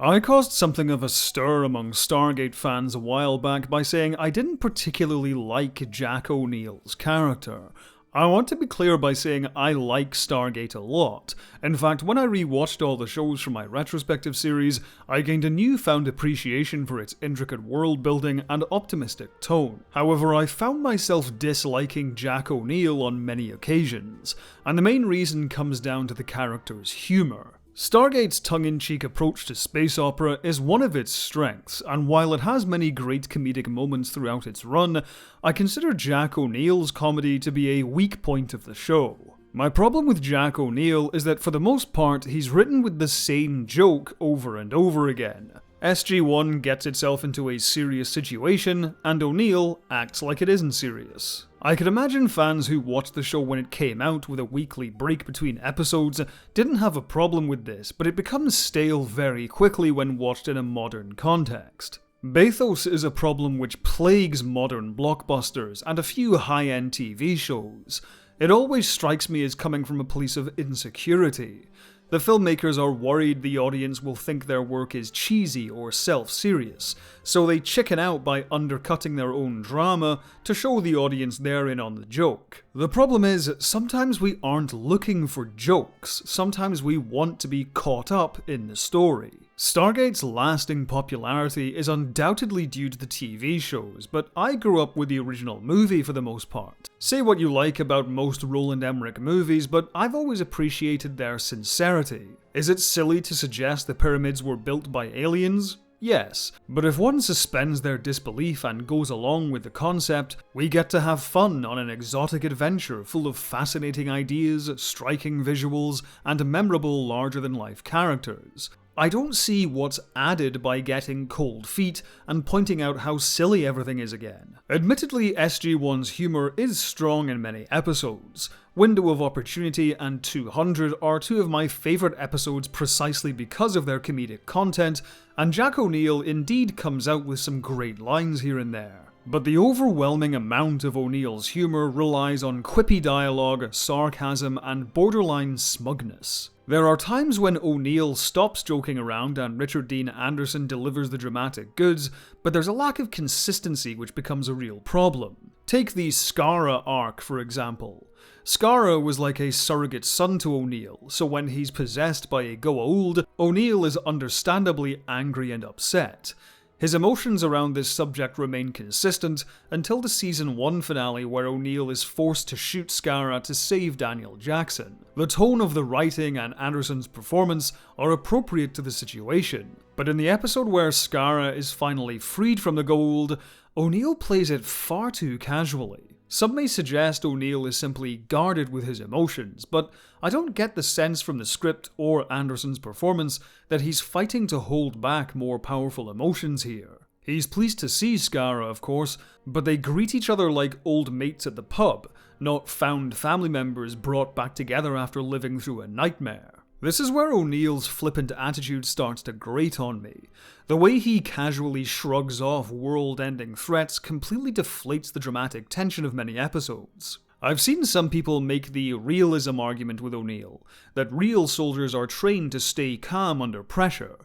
I caused something of a stir among Stargate fans a while back by saying I didn't particularly like Jack O'Neill's character. I want to be clear by saying I like Stargate a lot. In fact, when I rewatched all the shows from my retrospective series, I gained a newfound appreciation for its intricate world building and optimistic tone. However, I found myself disliking Jack O'Neill on many occasions, and the main reason comes down to the character's humour. Stargate's tongue-in-cheek approach to space opera is one of its strengths, and while it has many great comedic moments throughout its run, I consider Jack O'Neill's comedy to be a weak point of the show. My problem with Jack O'Neill is that for the most part, he's written with the same joke over and over again. SG-1 gets itself into a serious situation, and O'Neill acts like it isn't serious. I could imagine fans who watched the show when it came out with a weekly break between episodes didn't have a problem with this, but it becomes stale very quickly when watched in a modern context. Bathos is a problem which plagues modern blockbusters and a few high-end TV shows. It always strikes me as coming from a place of insecurity. The filmmakers are worried the audience will think their work is cheesy or self-serious, so they chicken out by undercutting their own drama to show the audience they're in on the joke. The problem is, sometimes we aren't looking for jokes, sometimes we want to be caught up in the story. Stargate's lasting popularity is undoubtedly due to the TV shows, but I grew up with the original movie for the most part. Say what you like about most Roland Emmerich movies, but I've always appreciated their sincerity. Is it silly to suggest the pyramids were built by aliens? Yes, but if one suspends their disbelief and goes along with the concept, we get to have fun on an exotic adventure full of fascinating ideas, striking visuals, and memorable larger-than-life characters. I don't see what's added by getting cold feet and pointing out how silly everything is again. Admittedly, SG-1's humour is strong in many episodes. Window of Opportunity and 200 are two of my favourite episodes precisely because of their comedic content, and Jack O'Neill indeed comes out with some great lines here and there. But the overwhelming amount of O'Neill's humour relies on quippy dialogue, sarcasm, and borderline smugness. There are times when O'Neill stops joking around and Richard Dean Anderson delivers the dramatic goods, but there's a lack of consistency which becomes a real problem. Take the Skara arc, for example. Skara was like a surrogate son to O'Neill, so when he's possessed by a Goa'uld, O'Neill is understandably angry and upset. His emotions around this subject remain consistent until the season 1 finale where O'Neill is forced to shoot Skara to save Daniel Jackson. The tone of the writing and Anderson's performance are appropriate to the situation, but in the episode where Skara is finally freed from the Goa'uld, O'Neill plays it far too casually. Some may suggest O'Neill is simply guarded with his emotions, but I don't get the sense from the script or Anderson's performance that he's fighting to hold back more powerful emotions here. He's pleased to see Skara, of course, but they greet each other like old mates at the pub, not found family members brought back together after living through a nightmare. This is where O'Neill's flippant attitude starts to grate on me. The way he casually shrugs off world-ending threats completely deflates the dramatic tension of many episodes. I've seen some people make the realism argument with O'Neill, that real soldiers are trained to stay calm under pressure.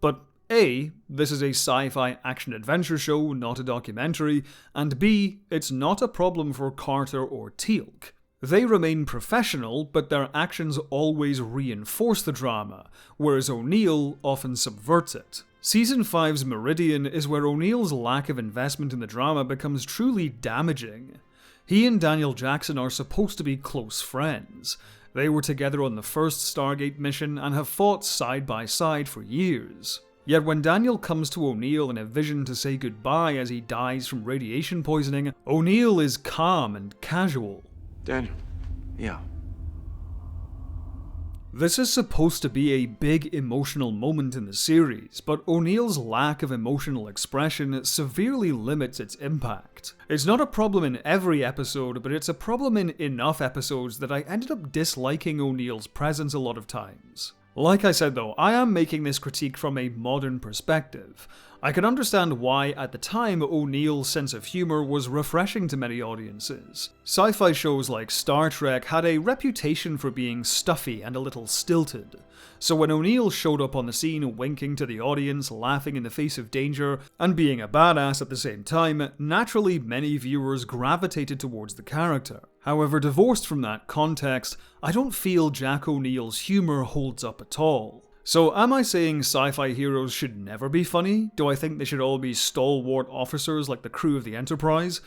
But A, this is a sci-fi action-adventure show, not a documentary, and B, it's not a problem for Carter or Teal'c. They remain professional, but their actions always reinforce the drama, whereas O'Neill often subverts it. Season 5's Meridian is where O'Neill's lack of investment in the drama becomes truly damaging. He and Daniel Jackson are supposed to be close friends. They were together on the first Stargate mission and have fought side by side for years. Yet when Daniel comes to O'Neill in a vision to say goodbye as he dies from radiation poisoning, O'Neill is calm and casual. Daniel, yeah. This is supposed to be a big emotional moment in the series, but O'Neill's lack of emotional expression severely limits its impact. It's not a problem in every episode, but it's a problem in enough episodes that I ended up disliking O'Neill's presence a lot of times. Like I said though, I am making this critique from a modern perspective. I can understand why, at the time, O'Neill's sense of humour was refreshing to many audiences. Sci-fi shows like Star Trek had a reputation for being stuffy and a little stilted. So when O'Neill showed up on the scene winking to the audience, laughing in the face of danger, and being a badass at the same time, naturally many viewers gravitated towards the character. However, divorced from that context, I don't feel Jack O'Neill's humour holds up at all. So am I saying sci-fi heroes should never be funny? Do I think they should all be stalwart officers like the crew of the Enterprise?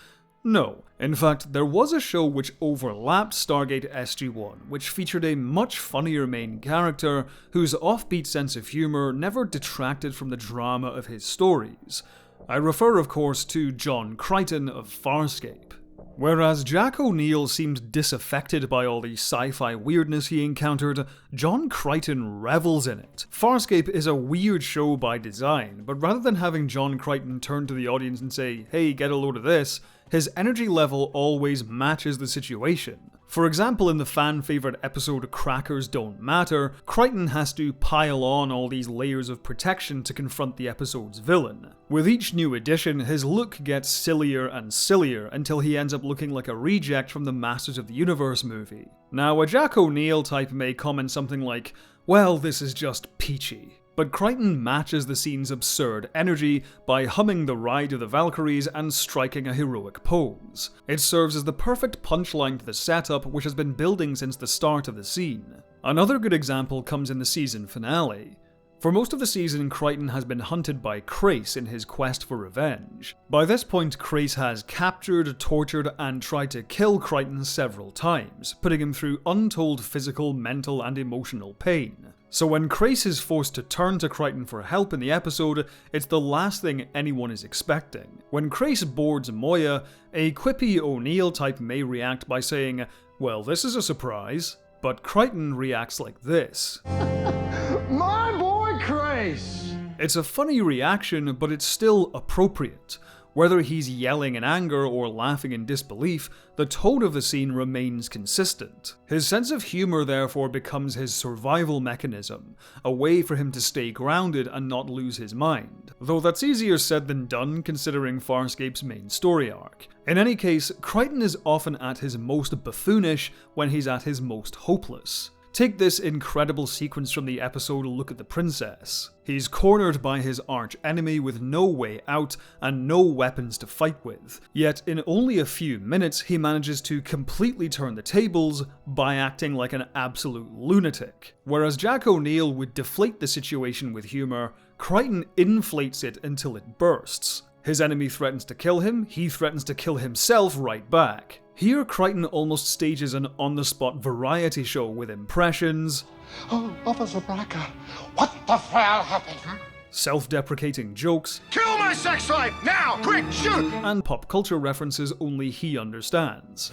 No. In fact, there was a show which overlapped Stargate SG-1, which featured a much funnier main character whose offbeat sense of humour never detracted from the drama of his stories. I refer, of course, to John Crichton of Farscape. Whereas Jack O'Neill seemed disaffected by all the sci-fi weirdness he encountered, John Crichton revels in it. Farscape is a weird show by design, but rather than having John Crichton turn to the audience and say, "Hey, get a load of this," his energy level always matches the situation. For example, in the fan-favourite episode Crackers Don't Matter, Crichton has to pile on all these layers of protection to confront the episode's villain. With each new edition, his look gets sillier and sillier until he ends up looking like a reject from the Masters of the Universe movie. Now, a Jack O'Neill type may comment something like, "Well, this is just peachy." But Crichton matches the scene's absurd energy by humming the Ride of the Valkyries and striking a heroic pose. It serves as the perfect punchline to the setup which has been building since the start of the scene. Another good example comes in the season finale. For most of the season, Crichton has been hunted by Crace in his quest for revenge. By this point, Crace has captured, tortured, and tried to kill Crichton several times, putting him through untold physical, mental, and emotional pain. So when Crace is forced to turn to Crichton for help in the episode, it's the last thing anyone is expecting. When Crace boards Moya, a quippy O'Neill type may react by saying, "Well, this is a surprise," but Crichton reacts like this. My boy Crace! It's a funny reaction, but it's still appropriate. Whether he's yelling in anger or laughing in disbelief, the tone of the scene remains consistent. His sense of humour therefore becomes his survival mechanism, a way for him to stay grounded and not lose his mind. Though that's easier said than done considering Farscape's main story arc. In any case, Crichton is often at his most buffoonish when he's at his most hopeless. Take this incredible sequence from the episode Look at the Princess. He's cornered by his arch enemy with no way out and no weapons to fight with. Yet in only a few minutes he manages to completely turn the tables by acting like an absolute lunatic. Whereas Jack O'Neill would deflate the situation with humour, Crichton inflates it until it bursts. His enemy threatens to kill him, he threatens to kill himself right back. Here, Crichton almost stages an on-the-spot variety show with impressions, Oh, Officer Bracker, what the hell happened? Self-deprecating jokes, Kill my sex life! Now! Quick, shoot! and pop culture references only he understands.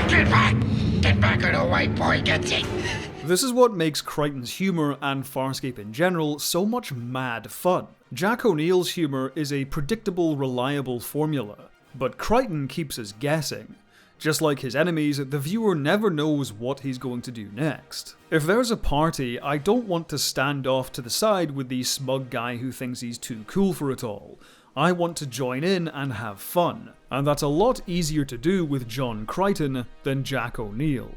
Get back! Get back or the white boy gets it! This is what makes Crichton's humour and Farscape in general so much mad fun. Jack O'Neill's humour is a predictable, reliable formula, but Crichton keeps us guessing. Just like his enemies, the viewer never knows what he's going to do next. If there's a party, I don't want to stand off to the side with the smug guy who thinks he's too cool for it all. I want to join in and have fun, and that's a lot easier to do with John Crichton than Jack O'Neill.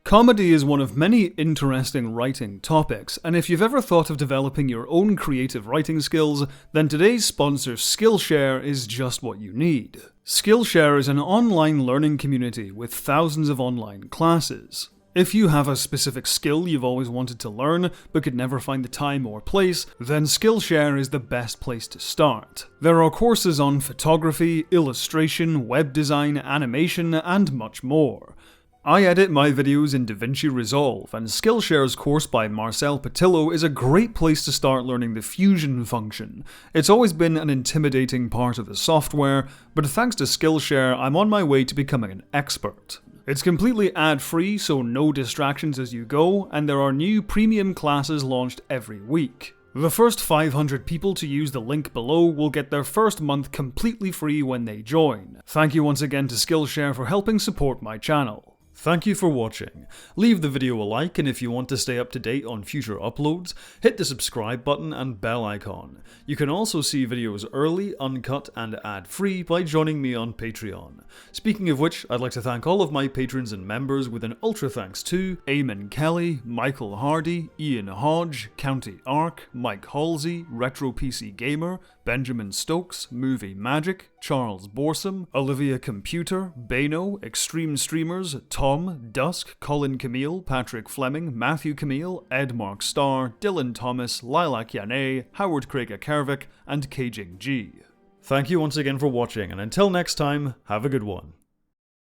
Comedy is one of many interesting writing topics, and if you've ever thought of developing your own creative writing skills, then today's sponsor Skillshare is just what you need. Skillshare is an online learning community with thousands of online classes. If you have a specific skill you've always wanted to learn but could never find the time or place, then Skillshare is the best place to start. There are courses on photography, illustration, web design, animation, and much more. I edit my videos in DaVinci Resolve, and Skillshare's course by Marcel Patillo is a great place to start learning the fusion function. It's always been an intimidating part of the software, but thanks to Skillshare, I'm on my way to becoming an expert. It's completely ad-free, so no distractions as you go, and there are new premium classes launched every week. The first 500 people to use the link below will get their first month completely free when they join. Thank you once again to Skillshare for helping support my channel. Thank you for watching. Leave the video a like, and if you want to stay up to date on future uploads, hit the subscribe button and bell icon. You can also see videos early, uncut, and ad-free by joining me on Patreon. Speaking of which, I'd like to thank all of my patrons and members with an ultra thanks to Eamon Kelly, Michael Hardy, Ian Hodge, County Ark, Mike Halsey, Retro PC Gamer, Benjamin Stokes, Movie Magic, Charles Borsam, Olivia Computer, Bano, Extreme Streamers, Tom, Dusk, Colin Camille, Patrick Fleming, Matthew Camille, Ed Mark Starr, Dylan Thomas, Lilac Yane, Howard Craig Akervik, and Kajing G. Thank you once again for watching, and until next time, have a good one.